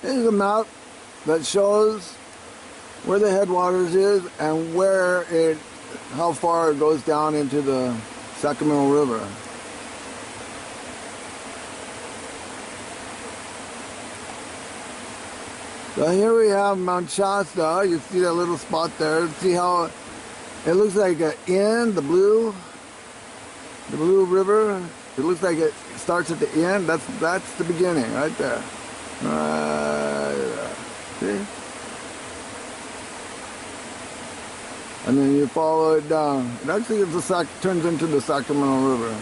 Here's a map that shows where the headwaters is and how far it goes down into the Sacramento River. So here we have Mount Shasta. You see that little spot there. See how it looks like an N, the blue river. It looks like it starts at the end. That's the beginning right there. Right there. See? And then you follow it down. It actually turns into the Sacramento River.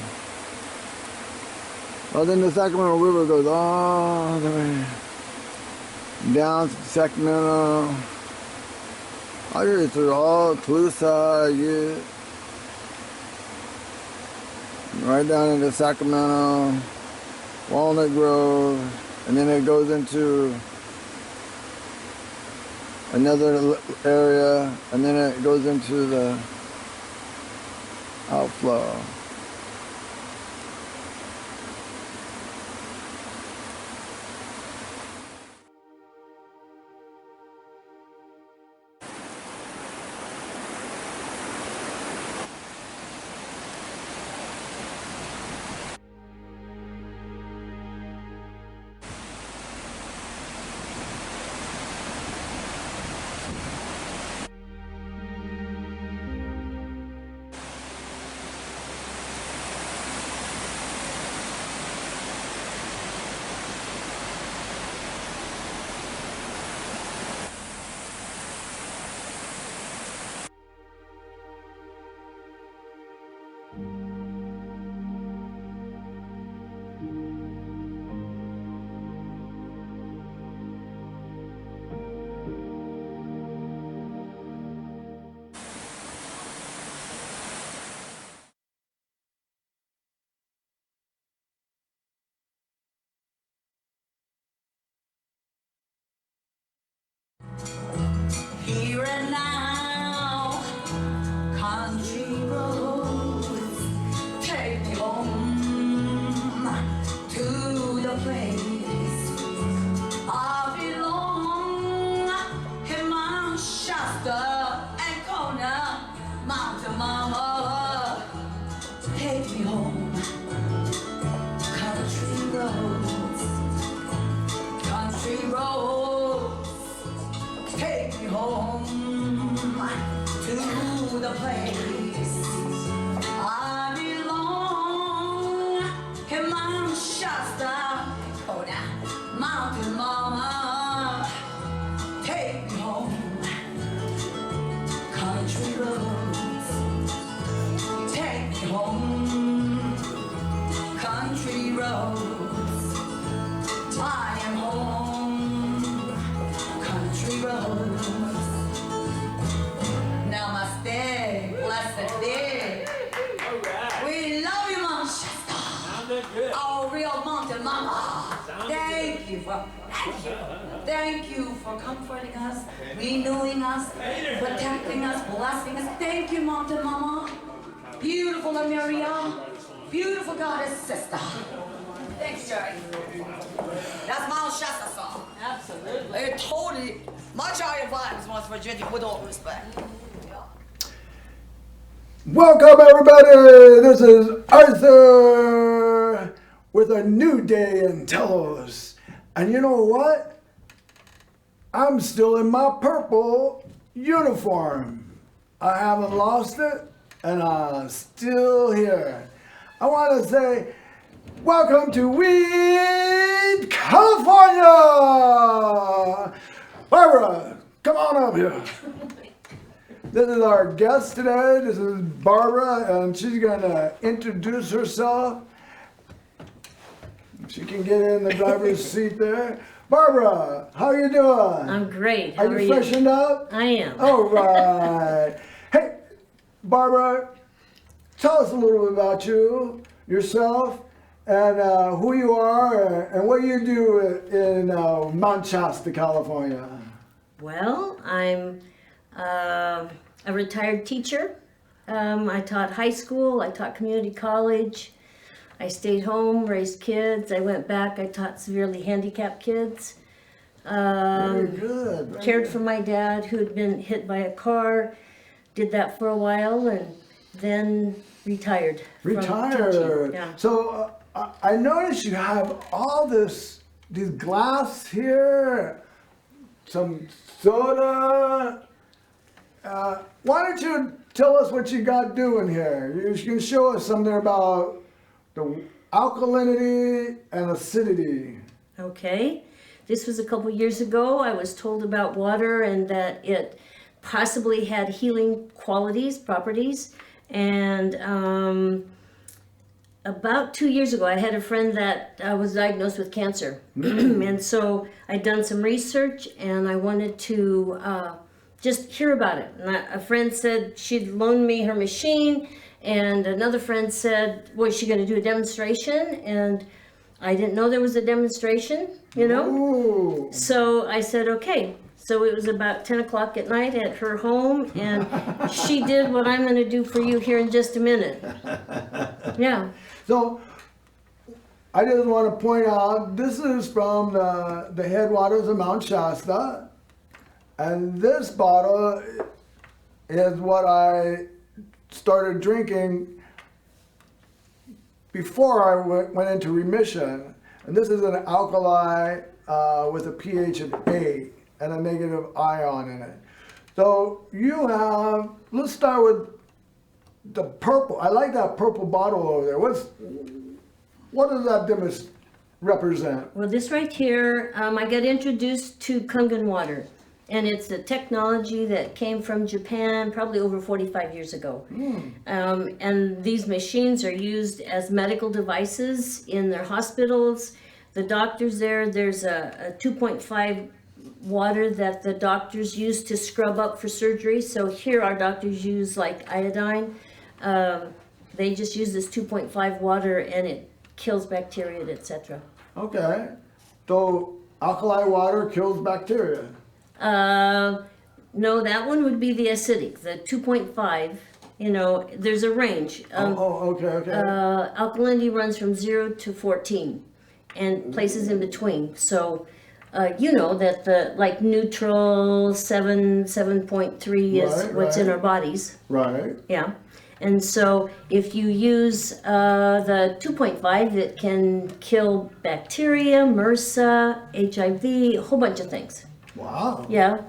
Well, then the Sacramento River goes all the way down to Sacramento. I hear through all Toluca, right down into Sacramento, Walnut Grove, and then it goes into another area, and then it goes into the outflow. Here and now, country roads take me home to the place I belong. In Mount Shasta and Kona, Mountain Mama, take me home. Country roads, take me home to the place I belong. In Mount Shasta, Dakota, Mountain Mama, take me home. Country roads, take me home. Country roads, I am home. Country roads. Namaste, blessed day. Alright. We love you, Mount Shasta. Sounded good. Our real mountain mama. Sounded Thank you for comforting us, renewing us, protecting us, blessing us. Thank you, mountain mama. Beautiful Miriam. Beautiful goddess sister. Thanks, Jerry. That's Mount Shasta song. Absolutely. It totally, much higher vibes, West Virginia, with all respect. Welcome everybody, this is Arthur with a new day in Telos. And you know what? I'm still in my purple uniform. I haven't lost it and I'm still here. I want to say welcome to Weed, California! Barbara, come on up here. This is our guest today. This is Barbara, and she's going to introduce herself. She can get in the driver's seat there. Barbara, how you doing? I'm great. How Are you freshened up? I am. All right. Hey, Barbara, tell us a little bit about you, yourself, and who you are, and what you do in Mount Shasta, California. Well, I'm a retired teacher. I taught high school. I taught community college. I stayed home, raised kids. I went back. I taught severely handicapped kids. Very good. Very Cared good. for my dad who had been hit by a car. Did that for a while and then retired. from teaching. Retired. Yeah. So I noticed you have all these glass here, some soda. Why don't you tell us what you got doing here? You can show us something about the alkalinity and acidity. Okay. This was a couple years ago. I was told about water and that it possibly had healing qualities, properties. And about 2 years ago, I had a friend that was diagnosed with cancer. And so I'd done some research and I wanted to just hear about it. And a friend said she'd loaned me her machine, and another friend said, was she going to do a demonstration? And I didn't know there was a demonstration, you know? Ooh. So I said, okay. So it was about 10 o'clock at night at her home, and she did what I'm going to do for you here in just a minute. Yeah. So I just want to point out this is from the headwaters of Mount Shasta, and this bottle is what I started drinking before I went into remission. And this is an alkali with a pH of 8 and a negative ion in it. So you have, let's start with the purple. I like that purple bottle over there. What does that represent? Well, this right here, I got introduced to Kangen water, and it's a technology that came from Japan probably over 45 years ago. And these machines are used as medical devices in their hospitals. The doctors there's a 2.5 water that the doctors use to scrub up for surgery. So here our doctors use like iodine. They just use this 2.5 water and it kills bacteria, etc. Okay. So alkali water kills bacteria. No, that one would be the acidic, the 2.5. You know, there's a range. Okay. Alkalinity runs from 0 to 14 and places in between. So, you know that the like neutral 7.3 is what's in our bodies. Right. Yeah. And so if you use the 2.5, it can kill bacteria, MRSA, HIV, a whole bunch of things. Wow. Yeah.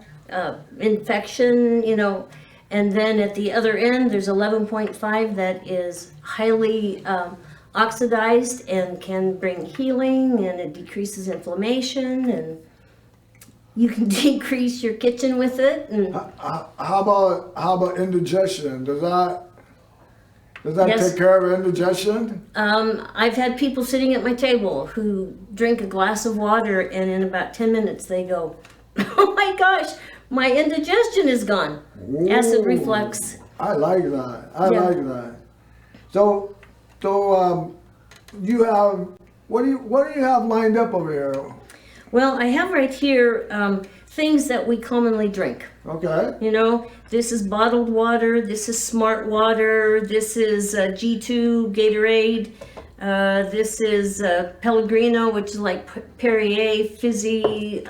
Infection, you know. And then at the other end, there's 11.5 that is highly oxidized and can bring healing, and it decreases inflammation, and you can decrease your kitchen with it. And How about indigestion? Does that Yes. take care of indigestion? I've had people sitting at my table who drink a glass of water, and in about 10 minutes they go, "Oh my gosh, my indigestion is gone." Acid Ooh. reflux. I like that. I Yeah. like that. So you have what do you have lined up over here? Well, I have right here things that we commonly drink. Okay. You know, this is bottled water, this is smart water, this is G2 Gatorade, this is Pellegrino, which is like Perrier fizzy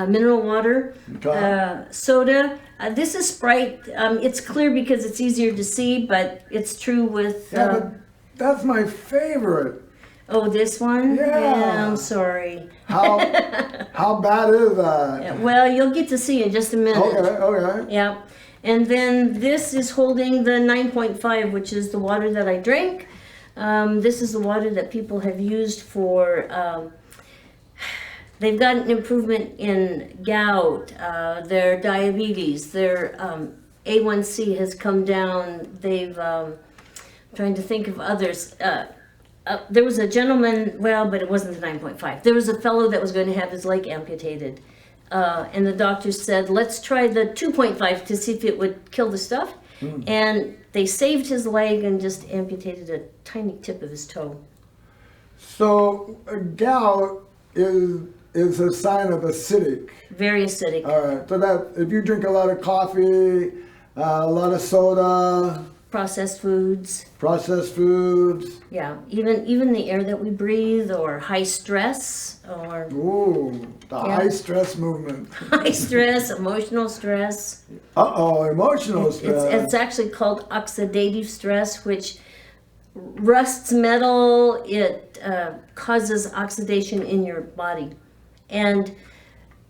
mineral water, Okay. soda. This is Sprite. It's clear because it's easier to see, but it's true with. Yeah, but that's my favorite. Oh, this one? Yeah. I'm sorry. How bad is that? Yeah, well, you'll get to see in just a minute. Okay. Yeah. And then this is holding the 9.5, which is the water that I drink. This is the water that people have used for, they've gotten improvement in gout, their diabetes, their A1C has come down. They've, trying to think of others. There was a gentleman, well, but it wasn't the 9.5. There was a fellow that was going to have his leg amputated. And the doctor said, let's try the 2.5 to see if it would kill the stuff. And they saved his leg and just amputated a tiny tip of his toe. So gout is a sign of acidic. Very acidic. All right. So that if you drink a lot of coffee, a lot of soda, processed foods. Processed foods. Yeah, even the air that we breathe, or high stress, or Ooh, the Yeah. high stress movement. high stress, emotional stress. Uh-oh, emotional stress. It's actually called oxidative stress, which rusts metal. It causes oxidation in your body, and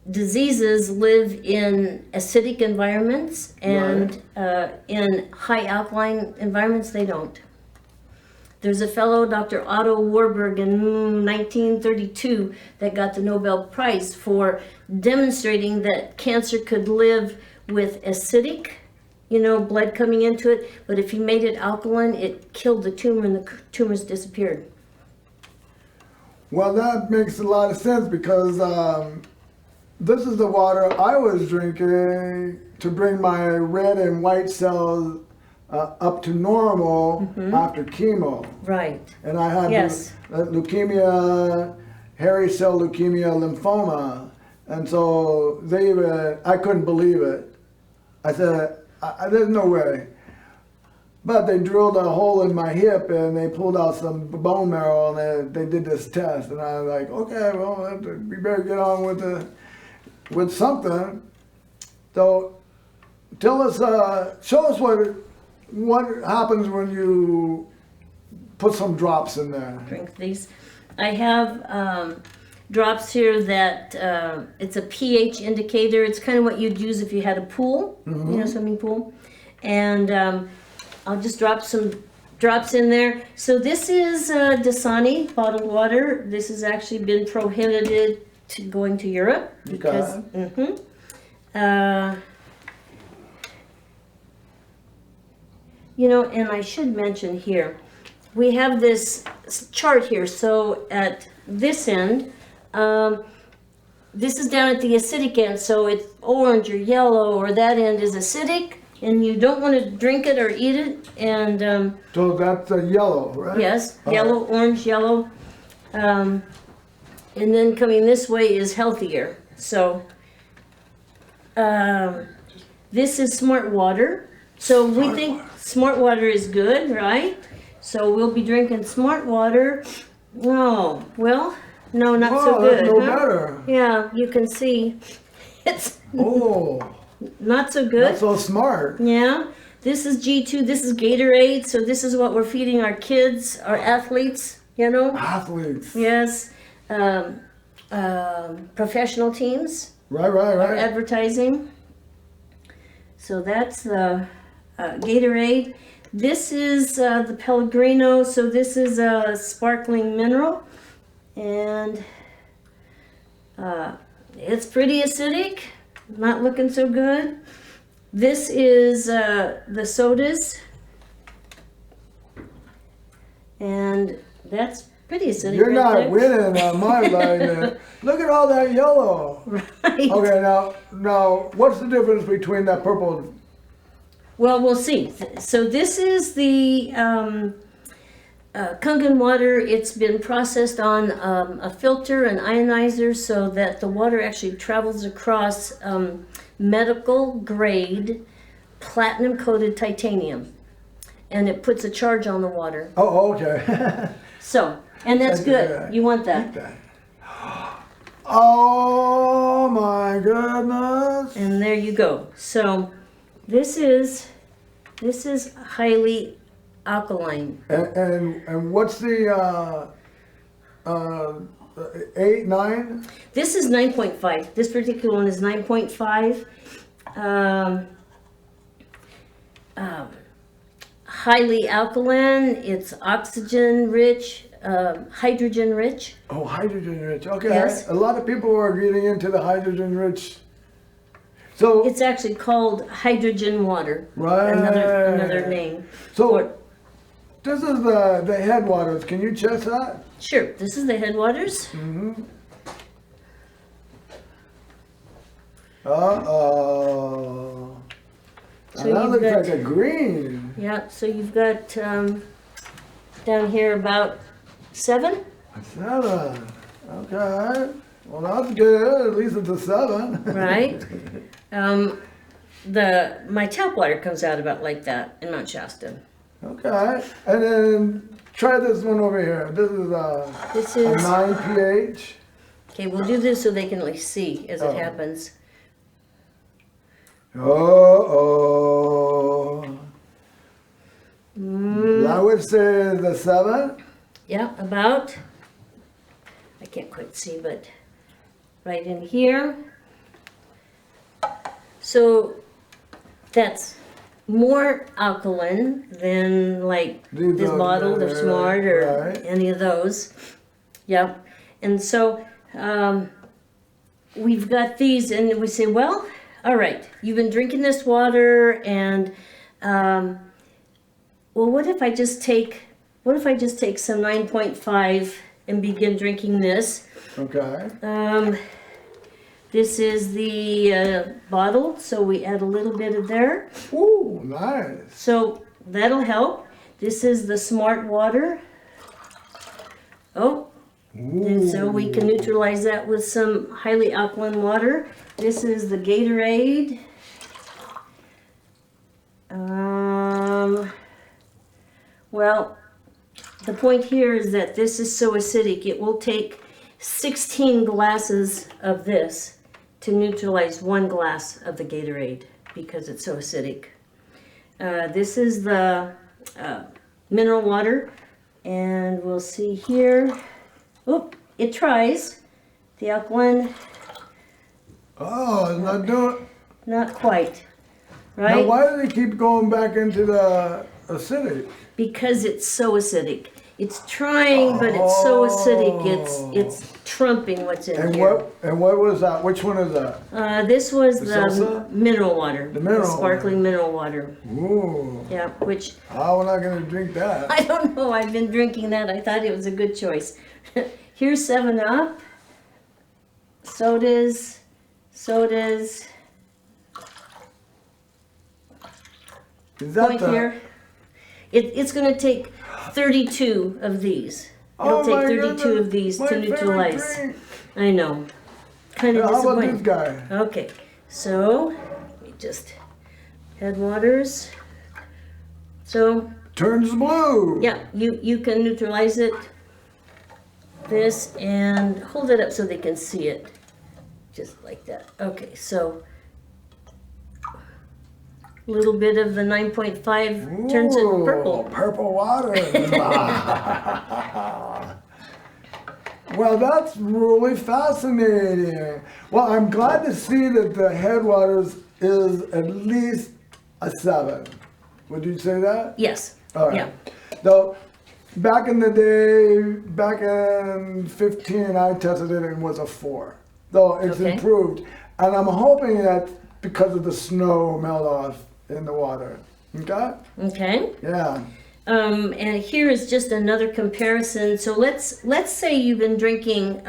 diseases live in acidic environments, and in high alkaline environments they don't. There's a fellow, Dr. Otto Warburg, in 1932 that got the Nobel Prize for demonstrating that cancer could live with acidic, blood coming into it, but if you made it alkaline, it killed the tumor and the tumors disappeared. Well, that makes a lot of sense because this is the water I was drinking to bring my red and white cells up to normal after chemo. Right. And I had Yes. leukemia, hairy cell leukemia, lymphoma. And so I couldn't believe it. I said, there's no way. But they drilled a hole in my hip and they pulled out some bone marrow and they did this test. And I was like, okay, well, we better get on with something. So tell us, show us what happens when you put some drops in there. Drink these. I have drops here that it's a pH indicator. It's kind of what you'd use if you had a pool, swimming pool. And I'll just drop some drops in there. So this is Dasani bottled water. This has actually been prohibited to going to Europe because and I should mention here, we have this chart here. So at this end, this is down at the acidic end, so it's orange or yellow, or that end is acidic, and you don't want to drink it or eat it. And So that's yellow, right? yes, yellow, orange, yellow. And then coming this way is healthier. So this is smart water. So we think smart water is good, right? So we'll be drinking smart water. Oh, well, no, not so Oh, good. that's no huh? better. Yeah, you can see it's Oh, not so good. not so smart. Yeah, this is G2, this is Gatorade, so this is what we're feeding our kids, our athletes, Athletes. Yes, professional teams, Right. advertising. So that's the Gatorade. This is the Pellegrino, so this is a sparkling mineral, and it's pretty acidic, not looking so good. This is the sodas, and that's pretty acidic. You're right not there. winning on my line. Look at all that yellow. Right. Okay, now, what's the difference between that purple? Well, we'll see. So this is the Kangen water. It's been processed on a filter, an ionizer, so that the water actually travels across medical grade platinum coated titanium, and it puts a charge on the water. Oh, okay. So, and that's good. good. You want that. Oh my goodness. And there you go. So this is highly alkaline. And what's the 8, 9? This is 9.5. This particular one is 9.5. Highly alkaline. It's oxygen rich, hydrogen rich. Oh, hydrogen rich. Okay. Yes. A lot of people are getting into the hydrogen rich. So It's actually called hydrogen water. Right. Another name. So this is the headwaters. Can you check that? Sure. This is the headwaters. Uh-oh. So Now that you've looks got- like a green. Yeah. So you've got down here about 7. 7. Okay. Well, that's good. At least it's a 7. Right. My tap water comes out about like that in Mount Shasta. Okay. And then try this one over here. This is This a is, 9 pH. okay, we'll do this so they can like see as Oh. it happens. Uh-oh. Mm, I would say the 7. yeah, about, I can't quite see, but right in here. So that's more alkaline than like These this are bottle, the better, Smart, or right. any of those. Yep. And so we've got these, and we say, well, all right, you've been drinking this water, and well, what if I just take some 9.5 and begin drinking this? Okay. This is the bottle, so we add a little bit of there. Ooh, nice. So that'll help. This is the Smart water. Oh, and so we can neutralize that with some highly alkaline water. This is the Gatorade. Well, the point here is that this is so acidic, it will take 16 glasses of this to neutralize 1 glass of the Gatorade because it's so acidic. This is the mineral water, and we'll see here. Oop, it tries. The alkaline, Oh, it's not doing. not quite, Now, right? why do they keep going back into the acidic? Because it's so acidic. It's trying, but it's so acidic, it's trumping what's in And here. what was that? Which one is that? This was The the salsa? mineral water. The mineral sparkling water. mineral water. Ooh. Yeah, which Oh, we're not gonna drink that. I don't know. I've been drinking that. I thought it was a good choice. Here's 7 Up. Sodas. Is that Point the? here. It's going to take 32 of these. It'll Oh take my 32 goodness, of these my to favorite neutralize. drink. I know. Kind of How about this disappointing. guy? Okay, so we just headwaters. So Turns blue. yeah, you can neutralize it. This and hold it up so they can see it, just like that. Okay, so a little bit of the 9.5 turns it Ooh, purple. Purple water. Well, that's really fascinating. Well, I'm glad to see that the headwaters is at least a 7. Would you say that? Yes. All right. Yeah. Though, back in the day, back in 15, I tested it and it was a 4. Though it's Okay. improved. And I'm hoping that because of the snow melt off in the water. Okay? Okay. Yeah. And here is just another comparison. So let's say you've been drinking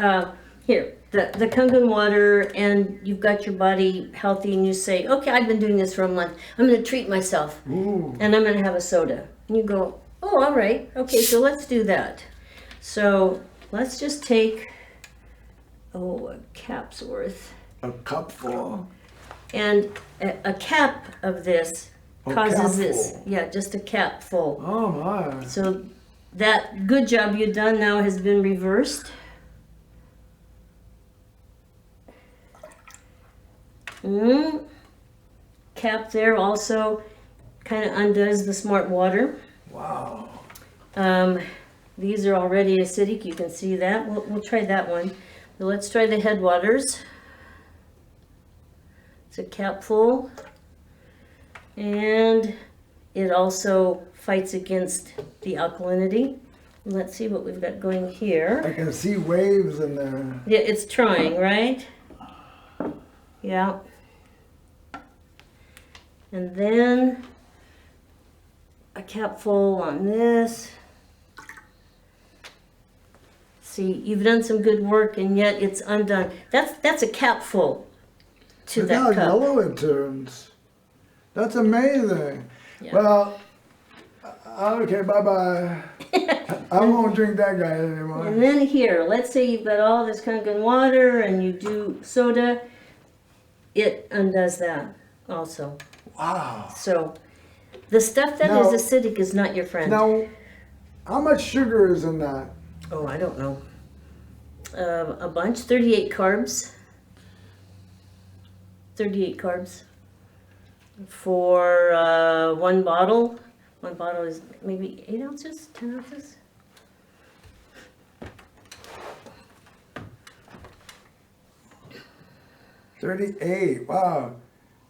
here the Kangen water, and you've got your body healthy, and you say, okay, I've been doing this for a month. I'm going to treat myself, Ooh. and I'm going to have a soda. And you go, oh, all right, okay, so let's do that. So let's just take a cap's worth, A cupful. and a cap of this A causes this. capful. Yeah, just a cap full. Oh my. So that good job you've done now has been reversed. Cap there also kind of undoes the Smart water. Wow. These are already acidic, you can see that. We'll try that one. So let's try the headwaters. It's a cap full. And it also fights against the alkalinity. Let's see what we've got going here. I can see waves in there. Yeah, it's trying, right? Yeah. And then a cap full on this. See, you've done some good work, and yet it's undone. That's a cap full to Look that how cup. yellow it turns. That's amazing. Yeah. Well, okay, bye-bye. I won't drink that guy anymore. And then here, let's say you've got all this Kangen water and you do soda, it undoes that also. Wow. So The stuff that Now- is acidic is not your friend. Now, how much sugar is in that? Oh, I don't know. A bunch, 38 carbs. 38 carbs for one bottle. One bottle is maybe 8 ounces, 10 ounces. $38. Wow.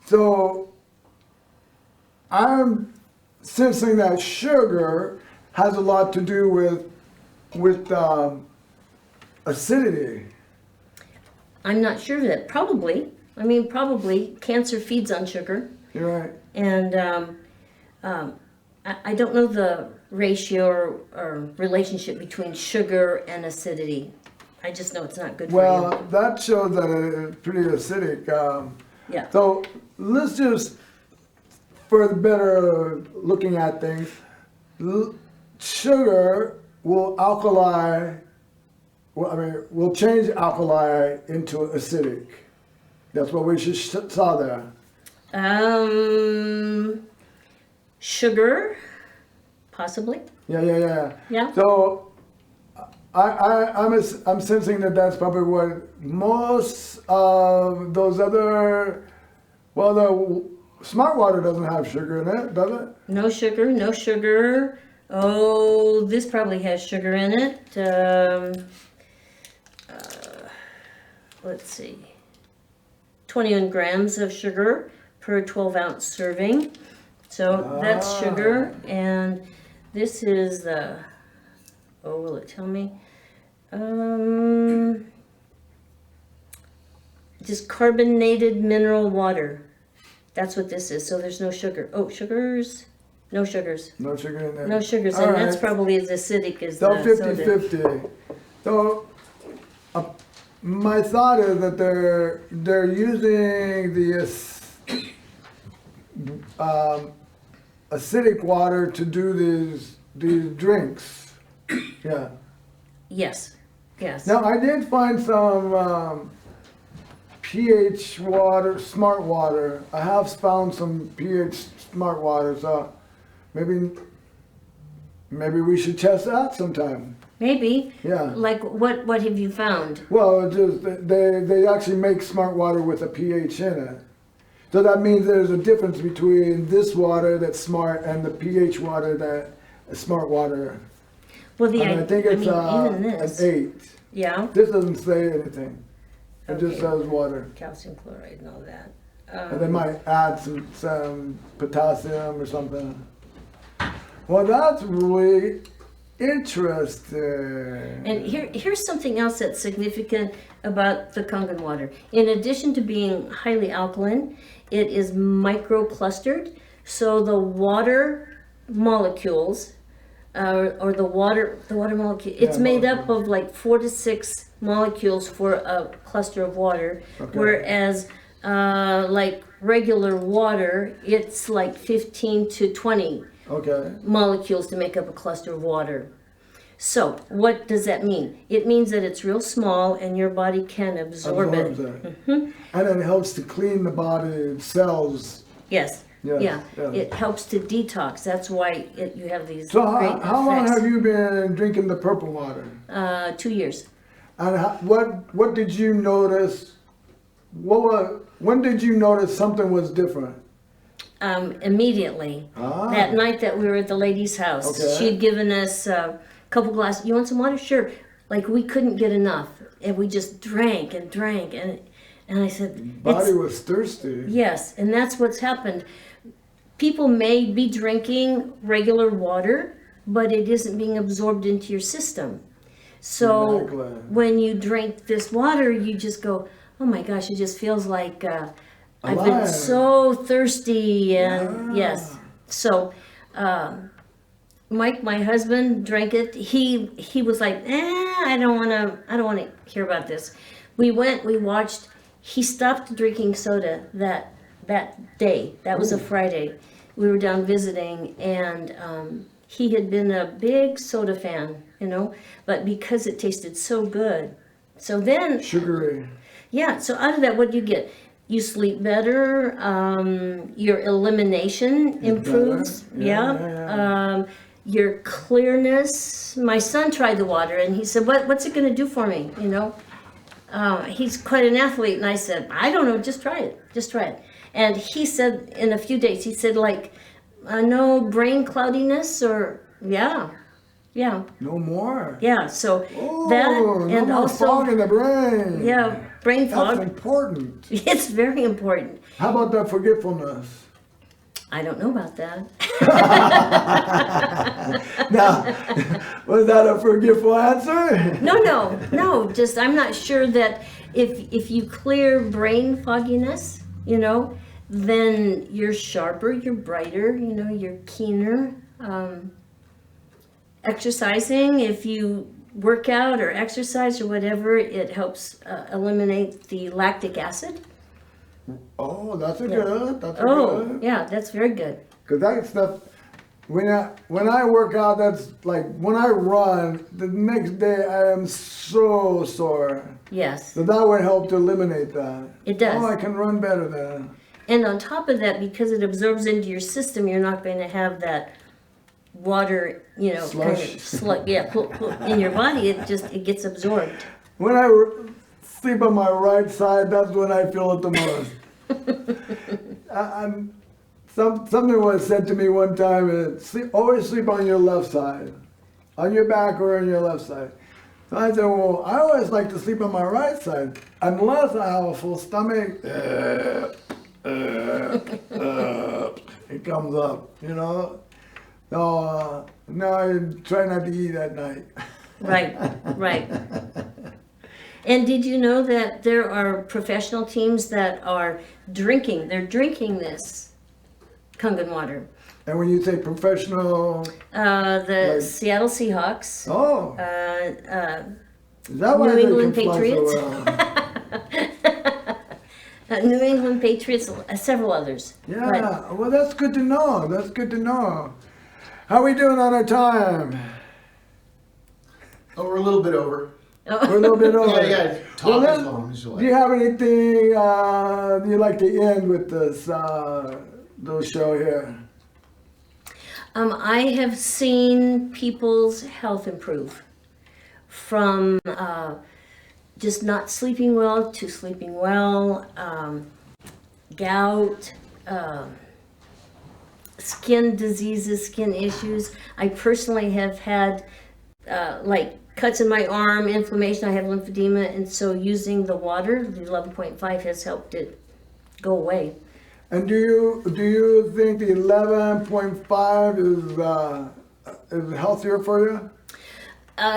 So I'm sensing that sugar has a lot to do with acidity. I'm not sure of that. Probably. I mean, probably cancer feeds on sugar. You're right. And I don't know the ratio or relationship between sugar and acidity. I just know it's not good for Well, that shows that it's pretty acidic. you. Yeah. So let's just, for the better looking at things, sugar will alkali. Well, will change alkali into acidic. That's what we just saw there. Sugar, possibly. Yeah. Yeah. So I'm sensing that that's probably what most of those other, well, the smart water doesn't have sugar in it, does it? No sugar, no sugar. Oh, this probably has sugar in it. Let's see. 21 grams of sugar per 12-ounce serving. So that's sugar. And this is the, oh, will it tell me? Just carbonated mineral water. That's what this is. So there's no sugar. Oh, sugars? No sugars. No sugar in there. No sugars, All and that's right. probably as acidic as So the soda. 50-50. So my thought is that they're using the acidic water to do these drinks. Yeah. Yes, yes. Now I did find some pH water, smart water. I have found some pH smart water, so maybe we should test that sometime. Maybe. Yeah. Like what have you found? Well, it's just they actually make smart water with a pH in it. So that means there's a difference between this water that's smart and the pH water that is smart water. Well, And I think it's even an this. 8. Yeah. This doesn't say anything. It just Okay. says water. Calcium chloride and all that. And they might add some potassium or something. Well, that's really interesting. And here's something else that's significant about the Kangen water. In addition to being highly alkaline, it is microclustered. So the water molecules, or the water molecule, it's made up of like 4 to 6 molecules for a cluster of water, Okay. whereas like regular water, it's like 15 to 20 Okay. molecules to make up a cluster of water. So what does that mean? It means that it's real small and your body can absorb Absorbs it. it. And it helps to clean the body cells. Yes. Yes, Yeah. yes. It helps to detox. That's why you have these So great how long effects. have you been drinking the purple water? 2 years. And what did you notice? When did you notice something was different? Immediately. Ah. That night that we were at the lady's house, Okay. she'd given us a couple glasses. You want some water? Sure. Like we couldn't get enough, and we just drank and drank, and I said, Body was thirsty. yes, and that's what's happened. People may be drinking regular water, but it isn't being absorbed into your system. So Exactly. when you drink this water, you just go, oh my gosh, it just feels like I've been Alive. so thirsty. And yes, so Mike, my husband, drank it. He was like, I don't want to hear about this. We watched. He stopped drinking soda that day. That was a Friday. We were down visiting, and he had been a big soda fan, but because it tasted so good. So then, Sugary. yeah, so out of that, what do you get? you sleep better. Your elimination improves. better. Yeah. Your clearness. My son tried the water and he said, "What's it going to do for me?" You know, he's quite an athlete, and I said, "I don't know. Just try it. Just try it." And he said, in a few days, he said, like, no brain cloudiness, or yeah. No more. Yeah, so Oh, that, no and more also, fog in the brain. yeah, brain That's fog. important. It's very important. How about that forgetfulness? I don't know about that. Now, was that a forgetful answer? No. Just I'm not sure that if you clear brain fogginess, you know, then you're sharper, you're brighter, you know, you're keener. Exercising, if you work out or exercise or whatever, it helps eliminate the lactic acid. Oh, that's a good. That's a Oh, good. yeah, that's very good. Because that stuff, when I work out, that's like when I run, the next day I am so sore. Yes, So that would help to eliminate that. it does. Oh, I can run better then. And on top of that, because it absorbs into your system, you're not going to have that water, you know, kind Slush. of slug, in your body. It gets absorbed. When I sleep on my right side, that's when I feel it the most. Something was said to me one time, always sleep on your left side, on your back or on your left side. So I said, well, I always like to sleep on my right side, unless I have a full stomach. It comes up, you know. So now I try not to eat at night. Right. And did you know that there are professional teams that are drinking? They're drinking this Kangen water. And when you say professional, The Like- Seattle Seahawks. oh, is that why New they England can fly Patriots. so well? New England Patriots, several others. Yeah, But well, that's good to know. That's good to know. How we doing on our time? Oh, we're a little bit over. We're a little bit over. Yeah, you gotta talk Well, as then, long as you do like. you have anything you'd like to end with this little show here? I have seen people's health improve from just not sleeping well to sleeping well, gout, skin diseases, skin issues. I personally have had like cuts in my arm, inflammation, I have lymphedema, and so using the water, the 11.5 has helped it go away. And do you think the 11.5 is healthier for you?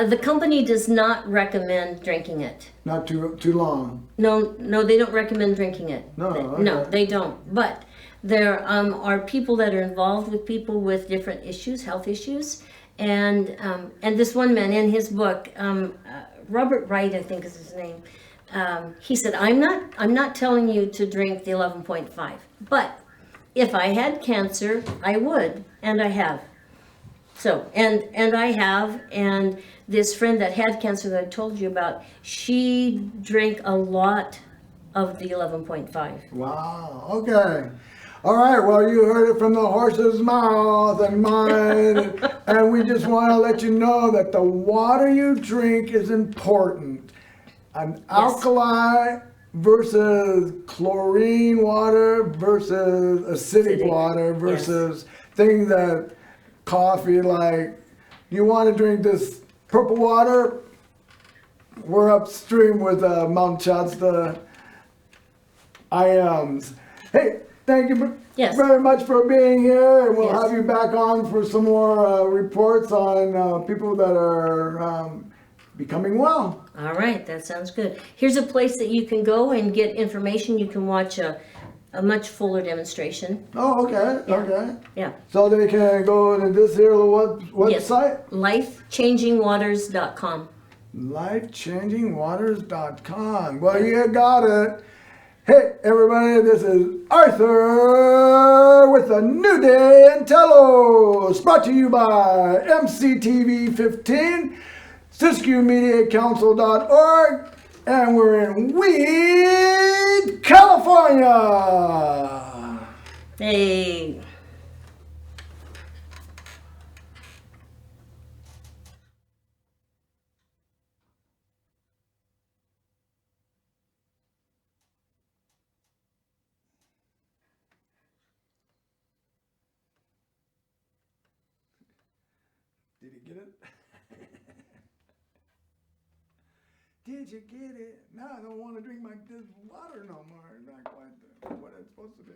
The company does not recommend drinking it. Not too long. No, they don't recommend drinking it. No, No, okay. they don't. But there are people that are involved with people with different issues, health issues, and this one man in his book, Robert Wright, I think is his name. He said, I'm not telling you to drink the 11.5, but if I had cancer, I would, and I have. So, and I have, and this friend that had cancer that I told you about, she drank a lot of the 11.5. Wow. Okay. All right. Well, you heard it from the horse's mouth and mine, and we just want to let you know that the water you drink is important. An alkali versus chlorine water versus acidic Acidic, water versus things that coffee, like you want to drink this purple water, we're upstream with Mount Shasta IMs. Hey, thank you Yes. very much for being here, and we'll Yes. have you back on for some more reports on people that are becoming well. All right, that sounds good. Here's a place that you can go and get information. You can watch a much fuller demonstration. Oh, okay, okay. Yeah. So they can go to this here Yes. website? Lifechangingwaters.com. Lifechangingwaters.com. Well, you got it. Hey, everybody, this is Arthur with a new day in Telos, brought to you by MCTV 15, SiscuMediaCouncil.org, And we're in Weed, California. Hey. Did you get it? Did you get it? Now I don't want to drink this water no more. It's not quite what it's supposed to be.